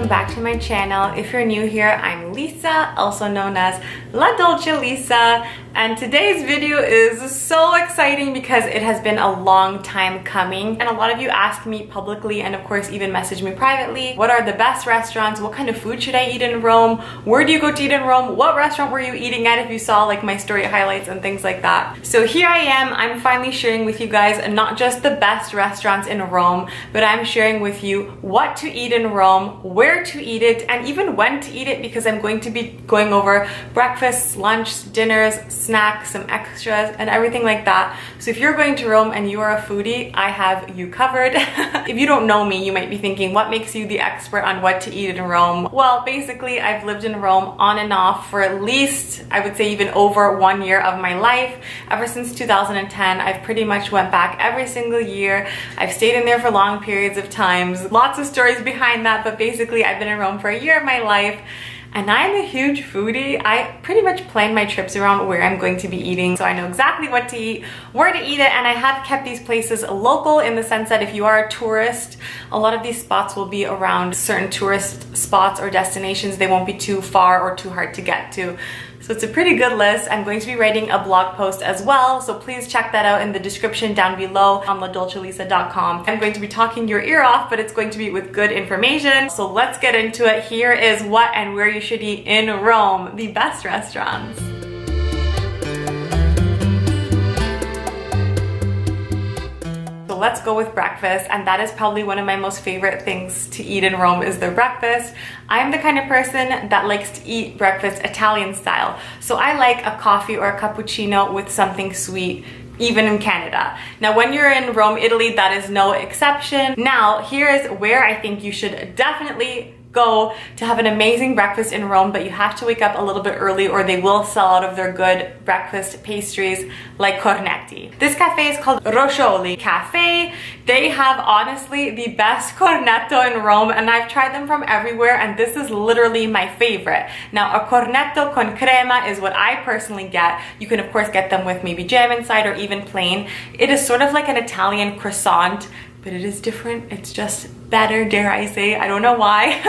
welcome back to my channel. If you're new here, I'm Lisa, also known as La Dolce Lisa, and today's video is so exciting because it has been a long time coming, and a lot of you ask me publicly and of course even message me privately, what are the best restaurants, what kind of food should I eat in Rome, where do you go to eat in Rome, what restaurant were you eating at if you saw like my story highlights and things like that. So here I am, I'm finally sharing with you guys not just the best restaurants in Rome, but I'm sharing with you what to eat in Rome, where to eat it, and even when to eat it, because I'm going to be going over breakfasts, lunch, dinners, snacks, some extras, and everything like that. So if you're going to Rome and you are a foodie, I have you covered. If you don't know me, you might be thinking, what makes you the expert on what to eat in Rome? Well, basically, I've lived in Rome on and off for at least, I would say even over 1 year of my life. Ever since 2010, I've pretty much went back every single year. I've stayed in there for long periods of times. Lots of stories behind that, but basically I've been in Rome for a year of my life. And I'm a huge foodie. I pretty much plan my trips around where I'm going to be eating, so I know exactly what to eat, where to eat it, and I have kept these places local in the sense that if you are a tourist, a lot of these spots will be around certain tourist spots or destinations. They won't be too far or too hard to get to. So it's a pretty good list. I'm going to be writing a blog post as well, so please check that out in the description down below on ladolcelisa.com. I'm going to be talking your ear off, but it's going to be with good information. So let's get into it. Here is what and where you should eat in Rome, the best restaurants. Let's go with breakfast, and that is probably one of my most favorite things to eat in Rome is their breakfast. I'm the kind of person that likes to eat breakfast Italian style, so I like a coffee or a cappuccino with something sweet, even in Canada. Now when you're in Rome, Italy, that is no exception. Now here is where I think you should definitely go to have an amazing breakfast in Rome, but you have to wake up a little bit early or they will sell out of their good breakfast pastries like cornetti. This cafe is called Roscioli Cafe. They have honestly the best cornetto in Rome, and I've tried them from everywhere, and this is literally my favorite. Now a cornetto con crema is what I personally get. You can of course get them with maybe jam inside or even plain. It is sort of like an Italian croissant, but it is different. It's just better, dare I say. I don't know why.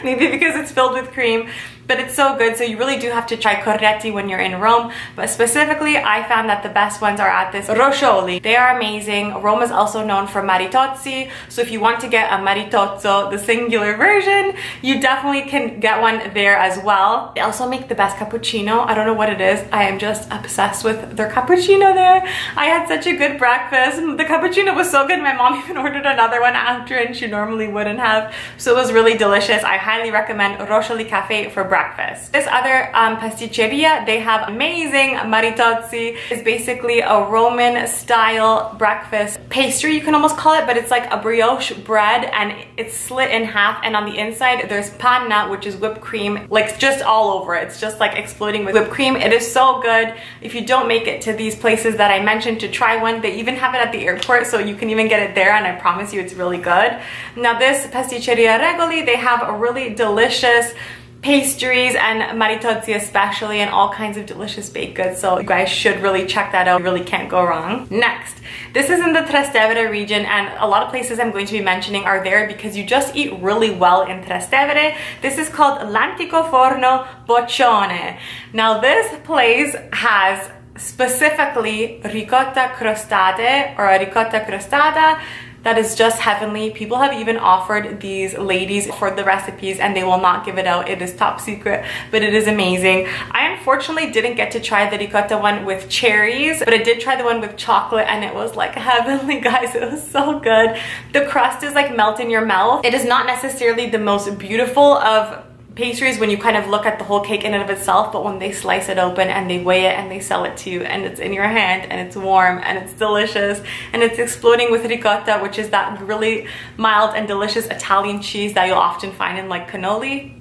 Maybe because it's filled with cream, but it's so good. So you really do have to try cornetti when you're in Rome. But specifically, I found that the best ones are at this Roscioli. They are amazing. Rome is also known for maritozzi. So if you want to get a maritozzo, the singular version, you definitely can get one there as well. They also make the best cappuccino. I don't know what it is. I am just obsessed with their cappuccino there. I had such a good breakfast. The cappuccino was so good. My mom even ordered another one after, and she normally wouldn't have. So it was really delicious. I highly recommend Roscioli Cafe for breakfast. This other pasticceria, they have amazing maritozzi. It's basically a Roman style breakfast pastry, you can almost call it, but it's like a brioche bread and it's slit in half, and on the inside there's panna, which is whipped cream, like just all over it. It's just like exploding with whipped cream. It is so good. If you don't make it to these places that I mentioned to try one, they even have it at the airport, so you can even get it there, and I promise you it's really good. Now this pasticceria Regoli, they have a really delicious pastries and maritozzi especially, and all kinds of delicious baked goods, so you guys should really check that out. You really can't go wrong. Next, this is in the Trastevere region, and a lot of places I'm going to be mentioning are there because you just eat really well in Trastevere. This is called L'Antico Forno Boccione. Now this place has specifically ricotta crostate or a ricotta crostata that is just heavenly. People have even offered these ladies for the recipes and they will not give it out. It is top secret, but it is amazing. I unfortunately didn't get to try the ricotta one with cherries, but I did try the one with chocolate, and it was like heavenly, guys. It was so good. The crust is like melt in your mouth. It is not necessarily the most beautiful of pastries when you kind of look at the whole cake in and of itself, but when they slice it open and they weigh it and they sell it to you and it's in your hand and it's warm and it's delicious and it's exploding with ricotta, which is that really mild and delicious Italian cheese that you'll often find in like cannoli.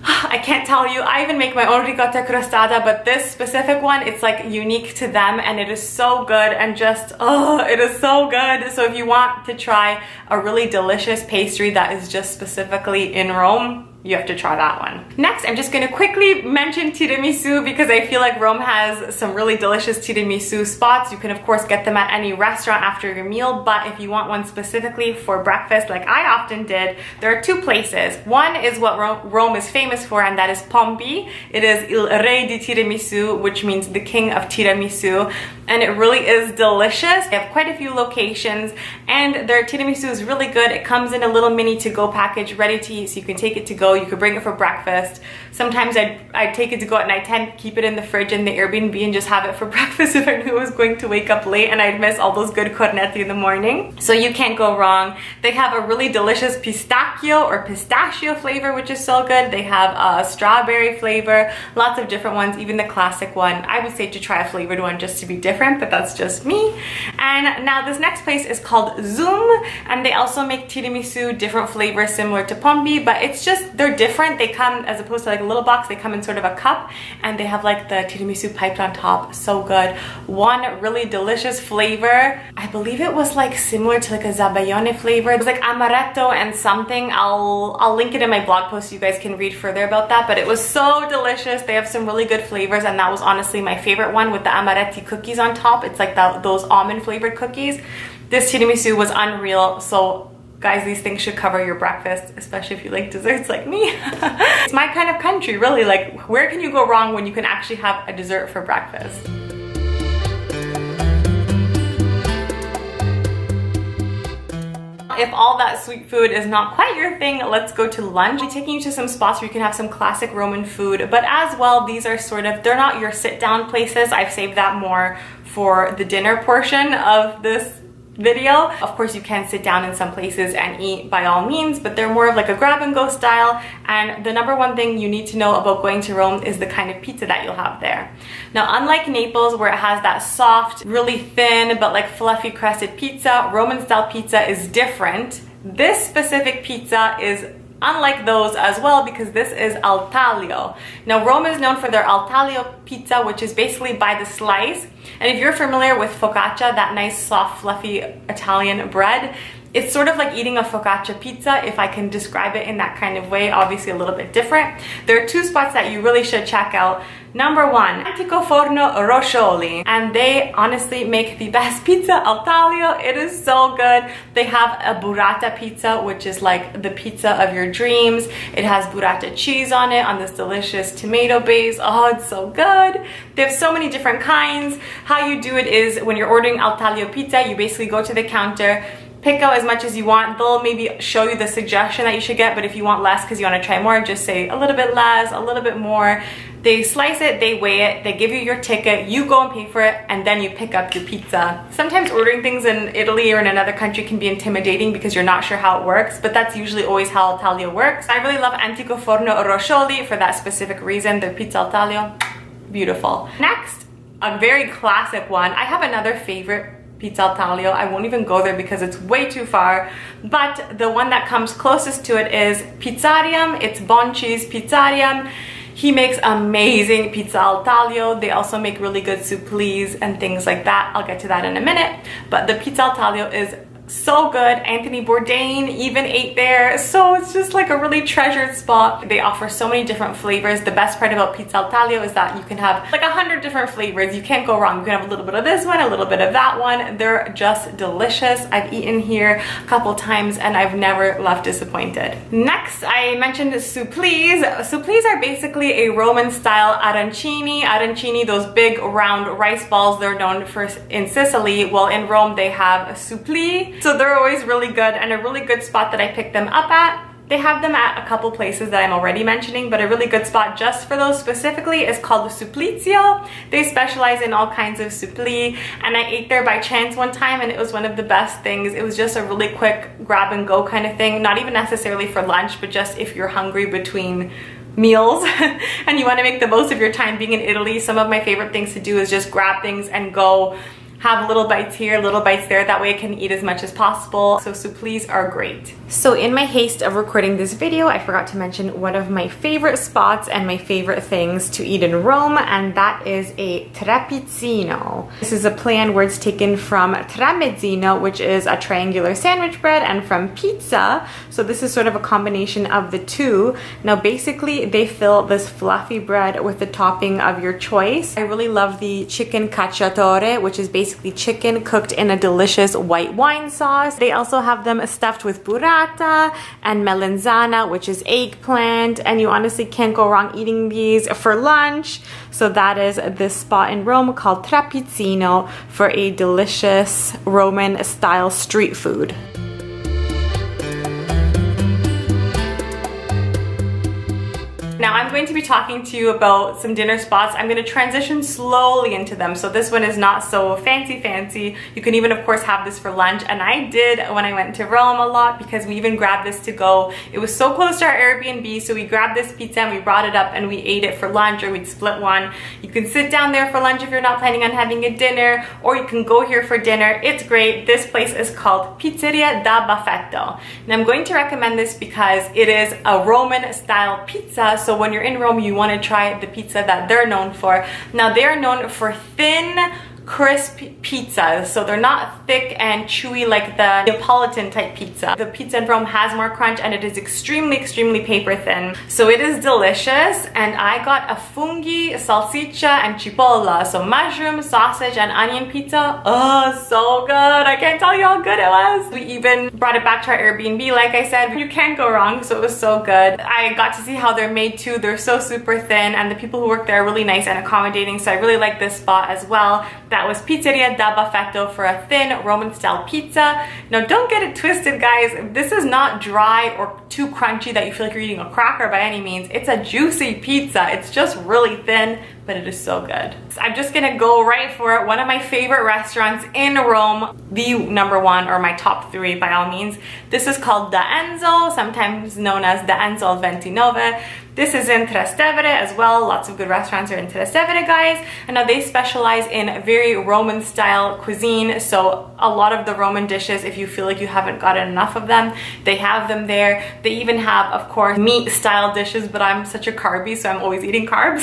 I can't tell you, I even make my own ricotta crostata, but this specific one, it's like unique to them, and it is so good, and just, oh, it is so good. So if you want to try a really delicious pastry that is just specifically in Rome, you have to try that one. Next, I'm just gonna quickly mention tiramisu because I feel like Rome has some really delicious tiramisu spots. You can of course get them at any restaurant after your meal, but if you want one specifically for breakfast, like I often did, there are two places. One is what Rome is famous for, and that is Pompi. It is Il Re di Tiramisu, which means the king of tiramisu, and it really is delicious. They have quite a few locations, and their tiramisu is really good. It comes in a little mini to-go package, ready to eat, so you can take it to go. You could bring it for breakfast. Sometimes I'd take it to go at night time, keep it in the fridge in the Airbnb and just have it for breakfast if I knew I was going to wake up late and I'd miss all those good cornetti in the morning. So you can't go wrong. They have a really delicious pistachio flavor, which is so good. They have a strawberry flavor, lots of different ones, even the classic one. I would say to try a flavored one just to be different, but that's just me. And now this next place is called Zoom, and they also make tiramisu, different flavors similar to Pompi, but it's just, they're different. They come, as opposed to like a little box, they come in sort of a cup, and they have like the tiramisu piped on top. So good. One really delicious flavor, I believe it was like similar to like a Zabaione flavor. It was like amaretto and something. I'll link it in my blog post so you guys can read further about that, but it was so delicious. They have some really good flavors, and that was honestly my favorite one with the amaretti cookies on top. It's like those almond flavored cookies. This tiramisu was unreal. So guys, these things should cover your breakfast, especially if you like desserts like me. It's my kind of country, really. Like, where can you go wrong when you can actually have a dessert for breakfast? If all that sweet food is not quite your thing, let's go to lunch. I'll be taking you to some spots where you can have some classic Roman food, but as well, these are sort of, they're not your sit-down places. I've saved that more for the dinner portion of this video. Of course, you can sit down in some places and eat by all means, but they're more of like a grab and go style. And the number one thing you need to know about going to Rome is the kind of pizza that you'll have there. Now, unlike Naples, where it has that soft, really thin, but like fluffy crusted pizza, Roman style pizza is different. This specific pizza is unlike those as well, because this is al taglio. Now, Rome is known for their al taglio pizza, which is basically by the slice. And if you're familiar with focaccia, that nice, soft, fluffy Italian bread, it's sort of like eating a focaccia pizza, if I can describe it in that kind of way, obviously a little bit different. There are two spots that you really should check out. Number one, Antico Forno Roscioli, and they honestly make the best pizza al taglio. It is so good. They have a burrata pizza, which is like the pizza of your dreams. It has burrata cheese on it, on this delicious tomato base. Oh, it's so good. They have so many different kinds. How you do it is, when you're ordering al taglio pizza, you basically go to the counter, pick out as much as you want. They'll maybe show you the suggestion that you should get, but if you want less because you want to try more, just say a little bit less, a little bit more. They slice it, they weigh it, they give you your ticket, you go and pay for it, and then you pick up your pizza. Sometimes ordering things in Italy or in another country can be intimidating because you're not sure how it works, but that's usually always how al taglio works. I really love Antico Forno Roscioli for that specific reason. Their pizza al taglio, beautiful. Next, a very classic one. I have another favorite pizza al taglio. I won't even go there because it's way too far, but the one that comes closest to it is Pizzarium. It's Bonci's Pizzarium. He makes amazing pizza al taglio. They also make really good supplís and things like that. I'll get to that in a minute, but the pizza al taglio is so good. Anthony Bourdain even ate there, so it's just like a really treasured spot. They offer so many different flavors. The best part about pizza al taglio is that you can have like 100 different flavors. You can't go wrong. You can have a little bit of this one, a little bit of that one. They're just delicious. I've eaten here a couple times and I've never left disappointed. Next, I mentioned supplís. Supplís are basically a Roman style arancini. Arancini, those big round rice balls they're known for in Sicily. Well, in Rome they have a supplì. So they're always really good, and a really good spot that I picked them up at. They have them at a couple places that I'm already mentioning, but a really good spot just for those specifically is called the Supplizio. They specialize in all kinds of supplì, and I ate there by chance one time and it was one of the best things. It was just a really quick grab and go kind of thing, not even necessarily for lunch, but just if you're hungry between meals and you want to make the most of your time being in Italy. Some of my favorite things to do is just grab things and go have little bites here, little bites there. That way I can eat as much as possible. So supplís are great. So in my haste of recording this video, I forgot to mention one of my favorite spots and my favorite things to eat in Rome, and that is a trapezzino. This is a play on words taken from tramezzino, which is a triangular sandwich bread, and from pizza. So this is sort of a combination of the two. Now basically they fill this fluffy bread with the topping of your choice. I really love the chicken cacciatore, which is basically chicken cooked in a delicious white wine sauce. They also have them stuffed with burrata and melanzana, which is eggplant, and you honestly can't go wrong eating these for lunch. So that is this spot in Rome called Trapezzino for a delicious Roman style street food. Now I'm going to be talking to you about some dinner spots. I'm going to transition slowly into them. So this one is not so fancy. You can even of course have this for lunch, and I did when I went to Rome a lot because we even grabbed this to go. It was so close to our Airbnb, so we grabbed this pizza and we brought it up and we ate it for lunch, or we'd split one. You can sit down there for lunch if you're not planning on having a dinner, or you can go here for dinner. It's great. This place is called Pizzeria da Baffetto. And I'm going to recommend this because it is a Roman style pizza. So when you're in Rome, you want to try the pizza that they're known for. Now they are known for thin, crisp pizzas, so they're not thick and chewy like the Neapolitan type pizza. The pizza in Rome has more crunch and it is extremely paper thin, so it is delicious. And I got a funghi, salsiccia, and cipolla, so mushroom, sausage, and onion pizza. Oh, so good. I can't tell you how good it was. We even brought it back to our Airbnb, like I said. You can't go wrong, so it was so good. I got to see how they're made too. They're so super thin, and the people who work there are really nice and accommodating, so I really like this spot as well. That was Pizzeria da Baffetto for a thin Roman style pizza. Now don't get it twisted, guys. This is not dry or too crunchy that you feel like you're eating a cracker by any means. It's a juicy pizza. It's just really thin, but it is so good. So I'm just gonna go right for it. One of my favorite restaurants in Rome, the number one, or my top three by all means. This is called Da Enzo, sometimes known as Da Enzo al 29. This is in Trastevere as well. Lots of good restaurants are in Trastevere, guys. And now they specialize in very Roman style cuisine. So a lot of the Roman dishes, if you feel like you haven't gotten enough of them, they have them there. They even have, of course, meat style dishes, but I'm such a carby, so I'm always eating carbs.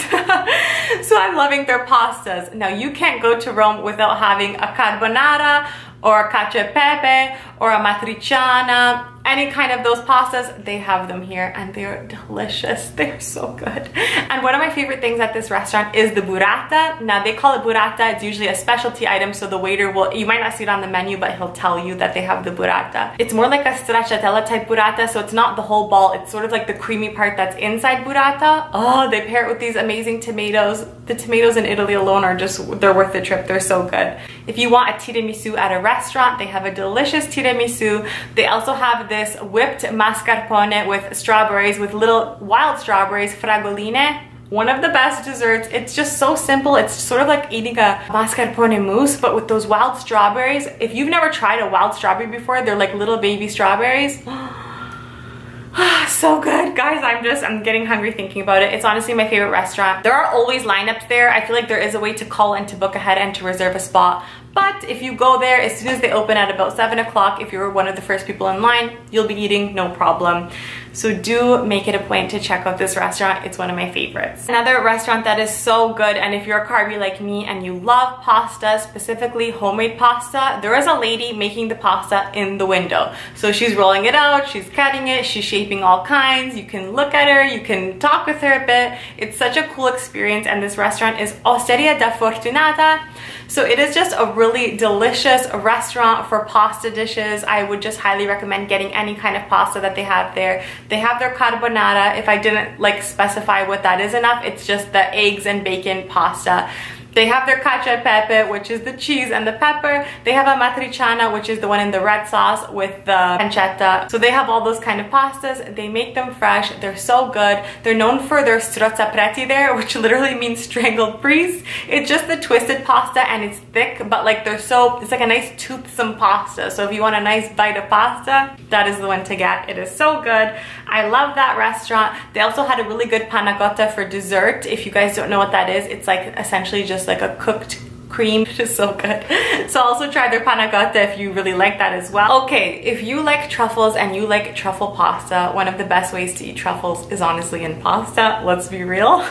So I'm loving their pastas. Now you can't go to Rome without having a carbonara or a cacio e pepe or a matriciana. Any kind of those pastas, they have them here, and they're delicious. They're so good. And one of my favorite things at this restaurant is the burrata. Now they call it burrata. It's usually a specialty item, so the waiter will, you might not see it on the menu, but he'll tell you that they have the burrata. It's more like a stracciatella type burrata, so it's not the whole ball. It's sort of like the creamy part that's inside burrata. Oh, they pair it with these amazing tomatoes. The tomatoes in Italy alone are just, they're worth the trip. They're so good. If you want a tiramisu at a restaurant, they have a delicious tiramisu. They also have this whipped mascarpone with strawberries, with little wild strawberries, fragoline. One of the best desserts. It's just so simple. It's sort of like eating a mascarpone mousse, but with those wild strawberries. If you've never tried a wild strawberry before, they're like little baby strawberries. So good, guys. I'm getting hungry thinking about it. It's honestly my favorite restaurant. There are always lineups there. I feel like there is a way to call and to book ahead and to reserve a spot. But if you go there as soon as they open at about 7 o'clock, if you're one of the first people in line, you'll be eating no problem. So do make it a point to check out this restaurant. It's one of my favorites. Another restaurant that is so good, and if you're a carby like me and you love pasta, specifically homemade pasta, there is a lady making the pasta in the window. So she's rolling it out, she's cutting it, she's shaping all kinds. You can look at her, you can talk with her a bit. It's such a cool experience, and this restaurant is Osteria da Fortunata. So it is just a really delicious restaurant for pasta dishes. I would just highly recommend getting any kind of pasta that they have there. They have their carbonara. If I didn't like specify what that is enough, it's just the eggs and bacon pasta. They have their cacio e pepe, which is the cheese and the pepper. They have a matriciana, which is the one in the red sauce with the pancetta. So they have all those kind of pastas. They make them fresh. They're so good. They're known for their strozzapreti there, which literally means strangled priests. It's just the twisted pasta, and it's thick, but like it's like a nice toothsome pasta. So if you want a nice bite of pasta, that is the one to get. It is so good. I love that restaurant. They also had a really good panna cotta for dessert. If you guys don't know what that is, it's like essentially just like a cooked cream. It is so good. So also try their panna cotta if you really like that as well. Okay, if you like truffles and you like truffle pasta, one of the best ways to eat truffles is honestly in pasta. Let's be real.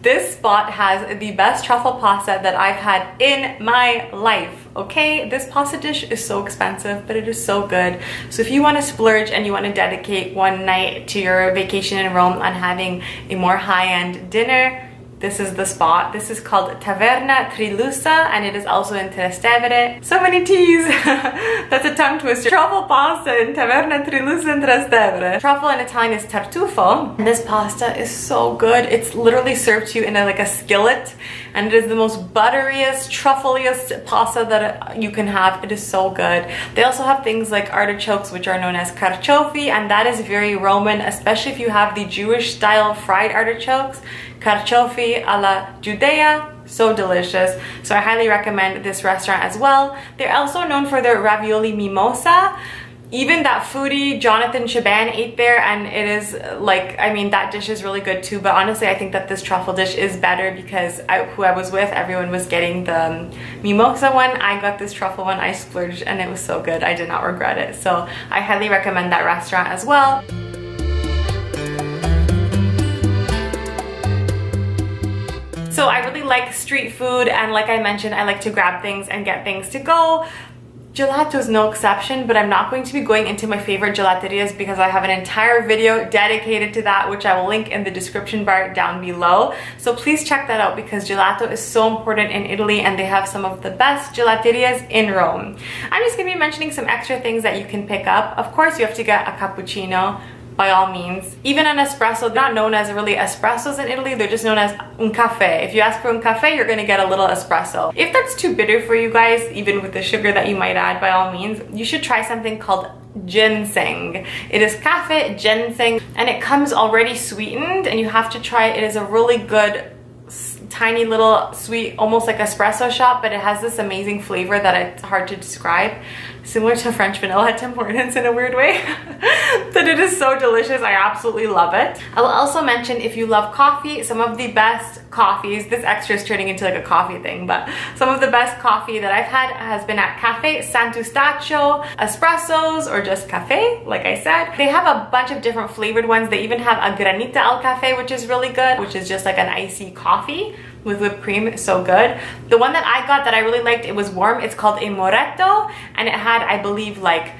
This spot has the best truffle pasta that I've had in my life, okay? This pasta dish is so expensive, but it is so good. So if you want to splurge and you want to dedicate one night to your vacation in Rome on having a more high-end dinner, this is the spot. This is called Taverna Trilussa, and it is also in Trastevere. So many T's. That's a tongue twister. Truffle pasta in Taverna Trilussa in Trastevere. Truffle in Italian is tartufo. And this pasta is so good. It's literally served to you in like a skillet, and it is the most butteriest, truffleiest pasta that you can have. It is so good. They also have things like artichokes, which are known as carciofi, and that is very Roman, especially if you have the Jewish style fried artichokes. Carciofi alla Judea, so delicious. So I highly recommend this restaurant as well. They're also known for their ravioli mimosa. Even that foodie Jonathan Shaban ate there, and it is like, I mean, that dish is really good too, but honestly I think that this truffle dish is better because who I was with, everyone was getting the mimosa one. I got this truffle one, I splurged, and it was so good. I did not regret it. So I highly recommend that restaurant as well. So I really like street food, and like I mentioned, I like to grab things and get things to go. Gelato is no exception, but I'm not going to be going into my favorite gelaterias because I have an entire video dedicated to that, which I will link in the description bar down below. So please check that out because gelato is so important in Italy, and they have some of the best gelaterias in Rome. I'm just going to be mentioning some extra things that you can pick up. Of course, you have to get a cappuccino. By all means. Even an espresso, they're not known as really espressos in Italy, they're just known as un caffè. If you ask for un caffè, you're gonna get a little espresso. If that's too bitter for you guys, even with the sugar that you might add, by all means, you should try something called ginseng. It is cafe ginseng, and it comes already sweetened, and you have to try it. It is a really good tiny little sweet, almost like espresso shot, but it has this amazing flavor that it's hard to describe. Similar to French vanilla at Tim Hortons in a weird way. But it is so delicious. I absolutely love it. I will also mention, if you love coffee, some of the best coffees, this extra is turning into like a coffee thing, but some of the best coffee that I've had has been at Cafe Sant'Eustachio, espressos, or just cafe, like I said. They have a bunch of different flavored ones. They even have a granita al cafe, which is really good, which is just like an icy coffee with whipped cream. It's so good. The one that I got that I really liked, it was warm, it's called a moretto, and it had, I believe, like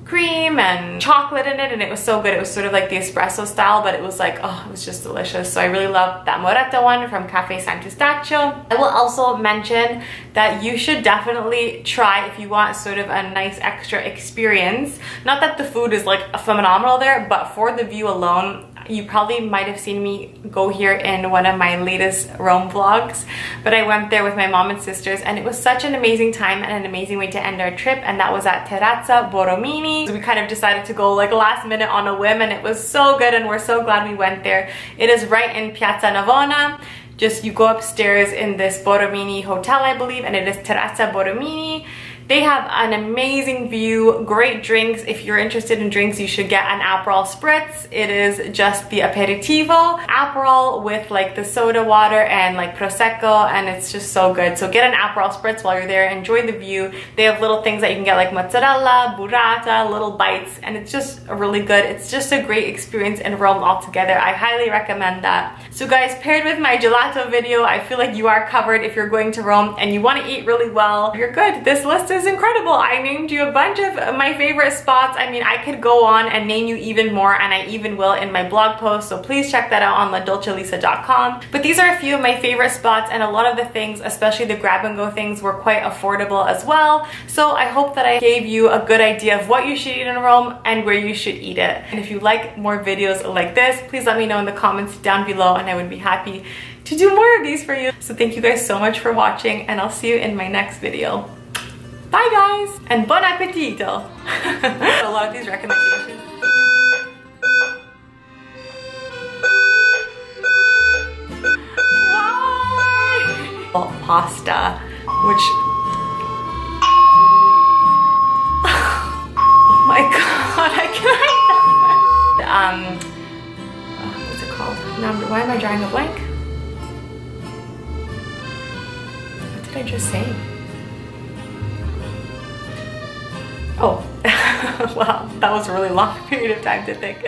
cream and chocolate in it, and it was so good. It was sort of like the espresso style, but it was like, oh, it was just delicious. So I really love that moretto one from Cafe Sant'Eustachio. I will also mention that you should definitely try, if you want sort of a nice extra experience, not that the food is like phenomenal there, but for the view alone, you probably might have seen me go here in one of my latest Rome vlogs, but I went there with my mom and sisters, and it was such an amazing time and an amazing way to end our trip, and that was at Terrazza Borromini. So we kind of decided to go like last minute on a whim, and it was so good, and we're so glad we went there. It is right in Piazza Navona. Just you go upstairs in this Borromini hotel, I believe, and it is Terrazza Borromini. They have an amazing view, great drinks. If you're interested in drinks, you should get an Aperol Spritz. It is just the aperitivo Aperol with like the soda water and like Prosecco, and it's just so good. So get an Aperol Spritz while you're there, enjoy the view. They have little things that you can get like mozzarella, burrata, little bites, and it's just really good. It's just a great experience in Rome altogether. I highly recommend that. So guys, paired with my gelato video, I feel like you are covered if you're going to Rome and you want to eat really well. You're good. This list is incredible. I named you a bunch of my favorite spots. I mean, I could go on and name you even more, and I even will in my blog post, so please check that out on ladolcelisa.com. But these are a few of my favorite spots, and a lot of the things, especially the grab and go things, were quite affordable as well. So I hope that I gave you a good idea of what you should eat in Rome and where you should eat it. And if you like more videos like this, please let me know in the comments down below, and I would be happy to do more of these for you. So thank you guys so much for watching, and I'll see you in my next video. Bye guys, and buon appetito! A lot of these recommendations. Why? Pasta, which... Oh my god, I can't... what's it called? Now, why am I drawing a blank? did I just say? Oh, wow, that was a really long period of time to think.